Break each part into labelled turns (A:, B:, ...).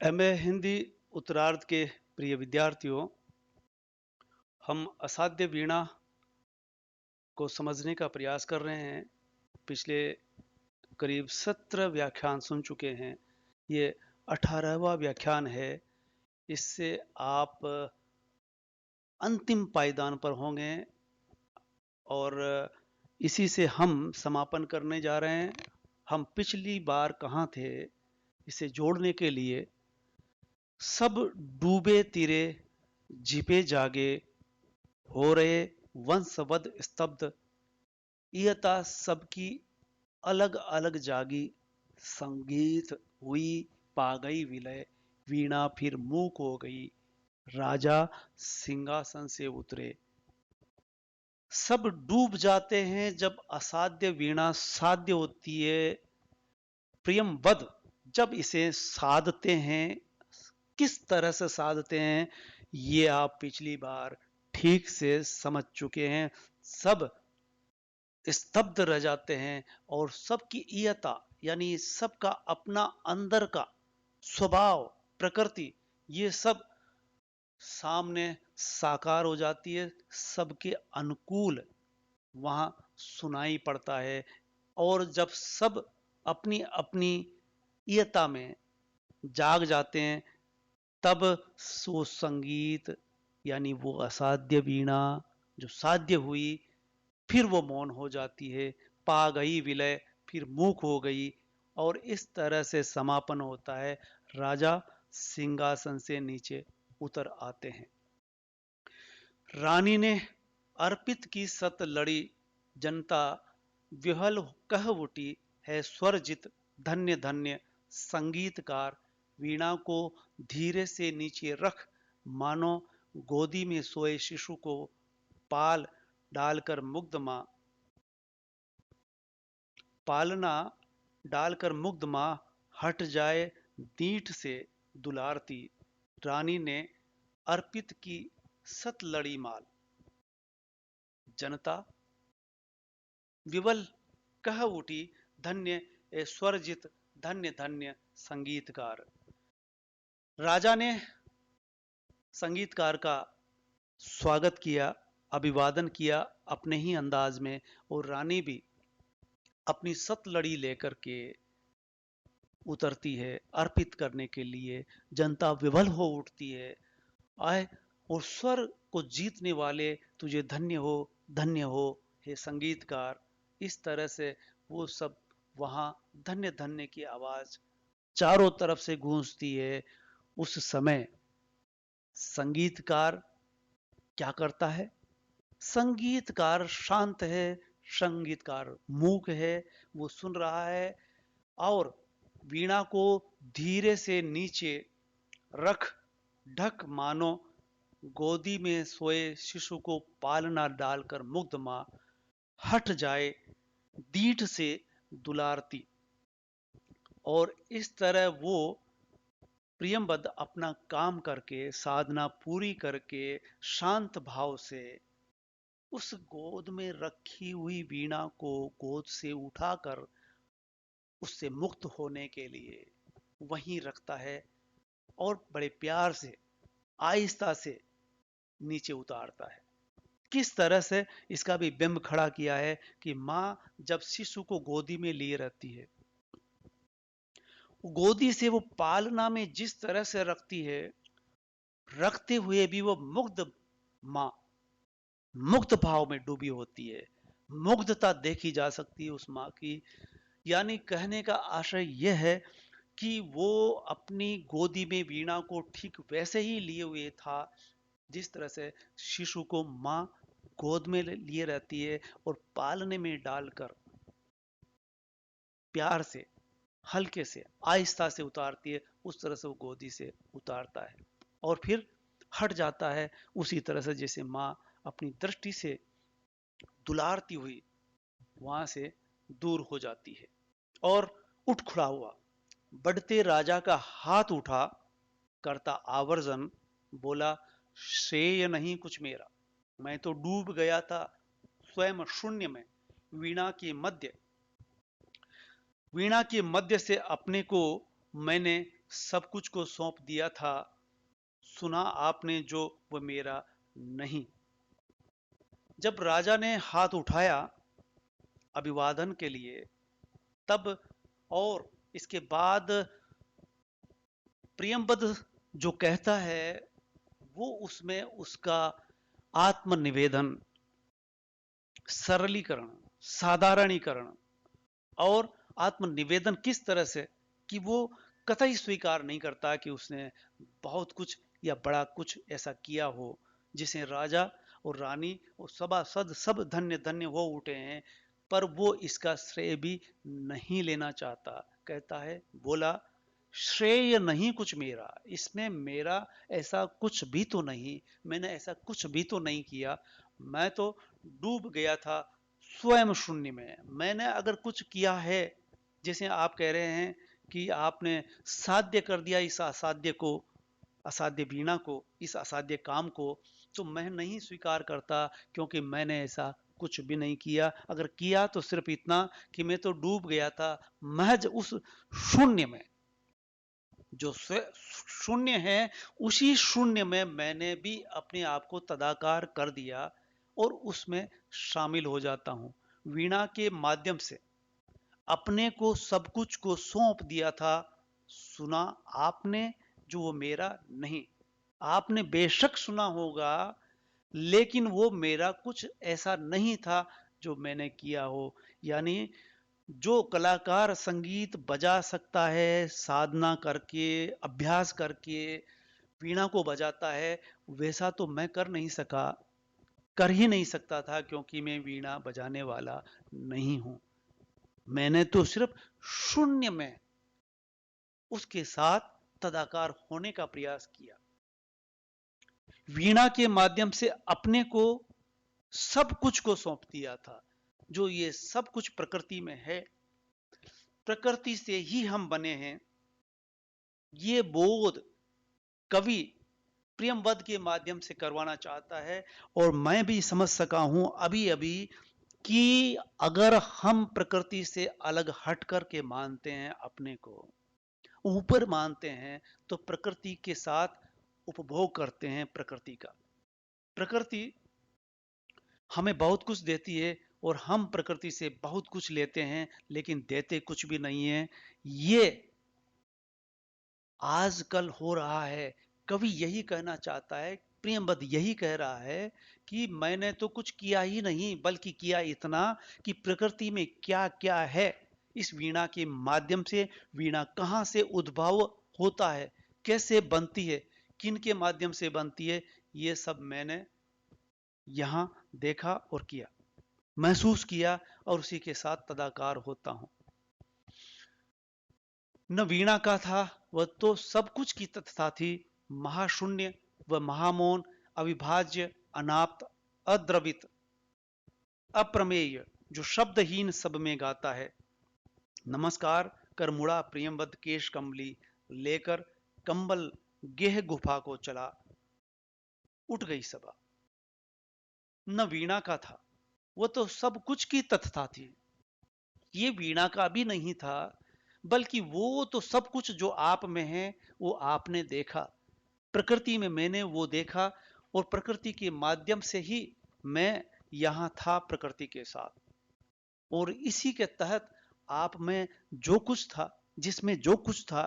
A: MA Hindi उत्तरार्ध के प्रिय विद्यार्थियों, हम असाध्य वीणा को समझने का प्रयास कर रहे हैं। पिछले करीब 17 व्याख्यान सुन चुके हैं। ये 18वां व्याख्यान है। इससे आप अंतिम पायदान पर होंगे और इसी से हम समापन करने जा रहे हैं। हम पिछली बार कहाँ थे, इसे जोड़ने के लिए सब डूबे तीरे झिपे जागे हो रहे वंशवद स्तब्ध, इयता सबकी अलग अलग जागी, संगीत हुई पा गई विलय, वीणा फिर मूक हो गई, राजा सिंहासन से उतरे। सब डूब जाते हैं जब असाध्य वीणा साध्य होती है। प्रियमवद जब इसे साधते हैं, किस तरह से साधते हैं ये आप पिछली बार ठीक से समझ चुके हैं। सब स्तब्ध रह जाते हैं और सबकी इयता यानी सबका अपना अंदर का स्वभाव, प्रकृति, ये सब सामने साकार हो जाती है। सबके अनुकूल वहां सुनाई पड़ता है। और जब सब अपनी अपनी इयता में जाग जाते हैं, तब वो संगीत यानी वो असाध्य वीणा जो साध्य हुई, फिर वो मौन हो जाती है, पा गई विलय, फिर मूक हो गई। और इस तरह से समापन होता है। राजा सिंहासन से नीचे उतर आते हैं। रानी ने अर्पित की सत लड़ी, जनता विहल कह उठी है स्वरजित, धन्य धन्य संगीतकार। वीणा को धीरे से नीचे रख, मानो गोदी में सोए शिशु को पाल डालकर मुग्ध मां, पालना डालकर मुग्ध मां हट जाए दीठ से दुलारती। रानी ने अर्पित की सत लड़ी माल, जनता विवल कह उठी धन्य स्वरजित, धन्य धन्य संगीतकार। राजा ने संगीतकार का स्वागत किया, अभिवादन किया अपने ही अंदाज में, और रानी भी अपनी सतलड़ी लेकर के उतरती है अर्पित करने के लिए। जनता विवल हो उठती है। आए और स्वर को जीतने वाले, तुझे धन्य हो हे संगीतकार। इस तरह से वो सब वहां धन्य धन्य की आवाज चारों तरफ से गूंजती है। उस समय संगीतकार क्या करता है? संगीतकार शांत है, संगीतकार मूक है, वो सुन रहा है और वीणा को धीरे से नीचे रख ढक, मानो गोदी में सोए शिशु को पालना डालकर मुग्ध मां हट जाए दीठ से दुलारती। और इस तरह वो प्रियमबद्ध अपना काम करके, साधना पूरी करके, शांत भाव से उस गोद में रखी हुई वीणा को गोद से उठाकर उससे मुक्त होने के लिए वहीं रखता है और बड़े प्यार से आहिस्ता से नीचे उतारता है। किस तरह से इसका भी बिंब खड़ा किया है कि मां जब शिशु को गोदी में लिए रहती है, गोदी से वो पालना में जिस तरह से रखती है, रखते हुए भी वो मुग्ध मां मुग्ध भाव में डूबी होती है। मुग्धता देखी जा सकती है उस मां की। यानी कहने का आशय यह है कि वो अपनी गोदी में वीणा को ठीक वैसे ही लिए हुए था जिस तरह से शिशु को मां गोद में लिए रहती है और पालने में डालकर प्यार से, हल्के से, आहिस्ता से उतारती है। उस तरह से वो गोदी से उतारता है और फिर हट जाता है, उसी तरह से जैसे मां अपनी दृष्टि से दुलारती हुई वहां से दूर हो जाती है। और उठ खड़ा हुआ, बढ़ते राजा का हाथ उठा करता आवर्जन, बोला श्रेय नहीं कुछ मेरा, मैं तो डूब गया था स्वयं शून्य में। वीणा के मध्य से अपने को मैंने सब कुछ को सौंप दिया था, सुना आपने जो वो मेरा नहीं। जब राजा ने हाथ उठाया अभिवादन के लिए, तब और इसके बाद प्रियंवद जो कहता है वो उसमें उसका आत्मनिवेदन, सरलीकरण, साधारणीकरण और आत्मनिवेदन किस तरह से कि वो कतई स्वीकार नहीं करता कि उसने बहुत कुछ या बड़ा कुछ ऐसा किया हो जिसे राजा और रानी और सभासद सब धन्य धन्य हो उठे हैं, पर वो इसका श्रेय भी नहीं लेना चाहता। कहता है, बोला, श्रेय नहीं कुछ मेरा, इसमें मेरा ऐसा कुछ भी तो नहीं, मैंने ऐसा कुछ भी तो नहीं किया, मैं तो डूब गया था स्वयं शून्य में। मैंने अगर कुछ किया है, जैसे आप कह रहे हैं कि आपने साध्य कर दिया इस असाध्य को, असाध्य वीणा को, इस असाध्य काम को, तो मैं नहीं स्वीकार करता, क्योंकि मैंने ऐसा कुछ भी नहीं किया। अगर किया तो सिर्फ इतना कि मैं तो डूब गया था महज उस शून्य में। जो शून्य है, उसी शून्य में मैंने भी अपने आप को तदाकार कर दिया और उसमें शामिल हो जाता हूं। वीणा के माध्यम से अपने को सब कुछ को सौंप दिया था, सुना आपने जो वो मेरा नहीं। आपने बेशक सुना होगा, लेकिन वो मेरा कुछ ऐसा नहीं था जो मैंने किया हो। यानी जो कलाकार संगीत बजा सकता है साधना करके, अभ्यास करके वीणा को बजाता है, वैसा तो मैं कर नहीं सका, कर ही नहीं सकता था, क्योंकि मैं वीणा बजाने वाला नहीं हूं। मैंने तो सिर्फ शून्य में उसके साथ तदाकार होने का प्रयास किया। वीणा के माध्यम से अपने को सब कुछ को सौंप दिया था। जो ये सब कुछ प्रकृति में है, प्रकृति से ही हम बने हैं, ये बोध कवि प्रियंवद के माध्यम से करवाना चाहता है। और मैं भी समझ सका हूं अभी अभी कि अगर हम प्रकृति से अलग हट करके मानते हैं, अपने को ऊपर मानते हैं, तो प्रकृति के साथ उपभोग करते हैं प्रकृति का। प्रकृति हमें बहुत कुछ देती है और हम प्रकृति से बहुत कुछ लेते हैं, लेकिन देते कुछ भी नहीं है। ये आजकल हो रहा है। कवि यही कहना चाहता है, प्रियंवद यही कह रहा है कि मैंने तो कुछ किया ही नहीं, बल्कि किया इतना कि प्रकृति में क्या क्या है, इस वीणा के माध्यम से, वीणा कहाँ से उद्भव होता है, कैसे बनती है, किन के माध्यम से बनती है, ये सब मैंने यहां देखा और किया, महसूस किया, और उसी के साथ तदाकार होता हूं। न वीणा का था, वह तो सब कुछ की तत्ता थी, महाशून्य व महामौन, अविभाज्य, अनाप्त, अद्रवित, अप्रमेय, जो शब्दहीन सब में गाता है। नमस्कार कर मुड़ा प्रियंवद केश कमली, लेकर कंबल गेह गुफा को चला, उठ गई सभा। न वीणा का था, वह तो सब कुछ की तत्ता थी, ये वीणा का भी नहीं था, बल्कि वो तो सब कुछ जो आप में है, वो आपने देखा, प्रकृति में मैंने वो देखा, और प्रकृति के माध्यम से ही मैं यहां था प्रकृति के साथ। और इसी के तहत आप में जो कुछ था, जिसमें जो कुछ था,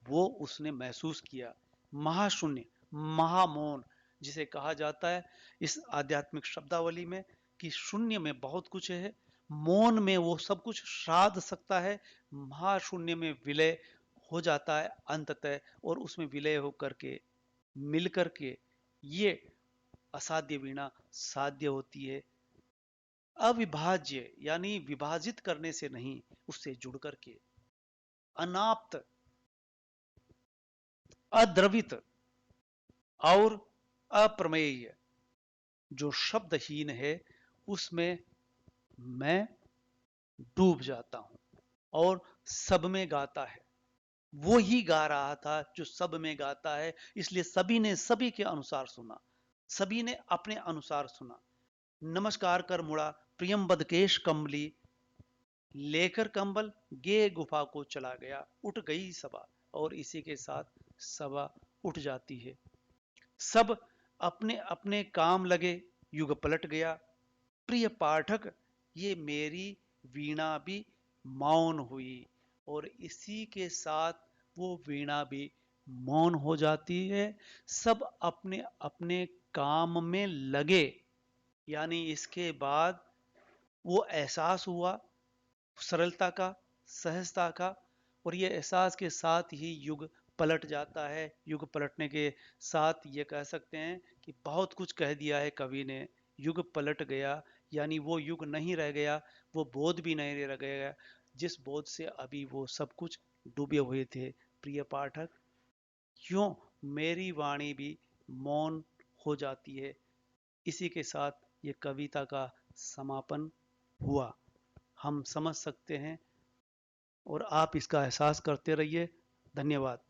A: वो उसने महसूस किया। महाशून्य, महामौन, जिसे कहा जाता है इस आध्यात्मिक शब्दावली में कि शून्य में बहुत कुछ है, मौन में वो सब कुछ साध सकता है, महाशून्य में विलय हो जाता है अंततः, और उसमें विलय होकर के, मिल करके ये असाध्य वीणा साध्य होती है। अविभाज्य यानी विभाजित करने से नहीं, उससे जुड़ करके। अनाप्त, अद्रवित और अप्रमेय, जो शब्दहीन है, उसमें मैं डूब जाता हूं और सब में गाता है। वो ही गा रहा था जो सब में गाता है, इसलिए सभी ने सभी के अनुसार सुना, सभी ने अपने अनुसार सुना। नमस्कार कर मुड़ा प्रियंवद केश कमली, लेकर कंबल गे गुफा को चला गया, उठ गई सभा। और इसी के साथ सभा उठ जाती है। सब अपने अपने काम लगे, युग पलट गया। प्रिय पाठक, ये मेरी वीणा भी मौन हुई, और इसी के साथ वो वीणा भी मौन हो जाती है। सब अपने अपने काम में लगे, यानी इसके बाद वो एहसास हुआ सरलता का, सहजता का, और ये एहसास के साथ ही युग पलट जाता है। युग पलटने के साथ ये कह सकते हैं कि बहुत कुछ कह दिया है कवि ने। युग पलट गया, यानी वो युग नहीं रह गया, वो बोध भी नहीं रह गया जिस बोध से अभी वो सब कुछ डूबे हुए थे। प्रिय पाठक, क्यों मेरी वाणी भी मौन हो जाती है। इसी के साथ ये कविता का समापन हुआ, हम समझ सकते हैं, और आप इसका एहसास करते रहिए। धन्यवाद।